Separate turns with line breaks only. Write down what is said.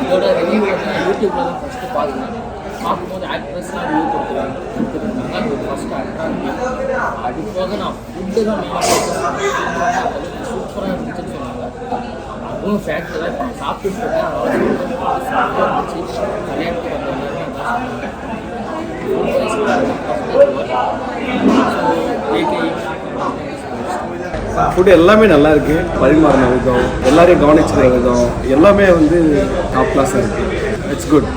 இதோட ரிவ்யூ யூடியூப்ல தான் ஃபஸ்ட்டு பார்க்குறேன். பார்க்கும்போது ஆக்ட்ரஸ்லாம் ரிவ்யூ கொடுத்துருக்காங்க. அது ஒரு ஃபஸ்ட்டு அட்ராக்டிவ். அது போக நான் ஃபுட்டு தான் சூப்பராக இருந்துச்சுன்னு சொன்னாங்க. அதுவும் ஃபேக்ட் தான். இப்போ சாப்பிட்டு இருந்துச்சு. கல்யாணத்துக்கு வந்த
ஃபுட்டு எல்லாமே நல்லா இருக்குது. பரிமாறின விதம், எல்லாரையும் கவனிச்சுக்கிற விதம் எல்லாமே வந்து டாப் கிளாஸாக இருக்குது. It's good.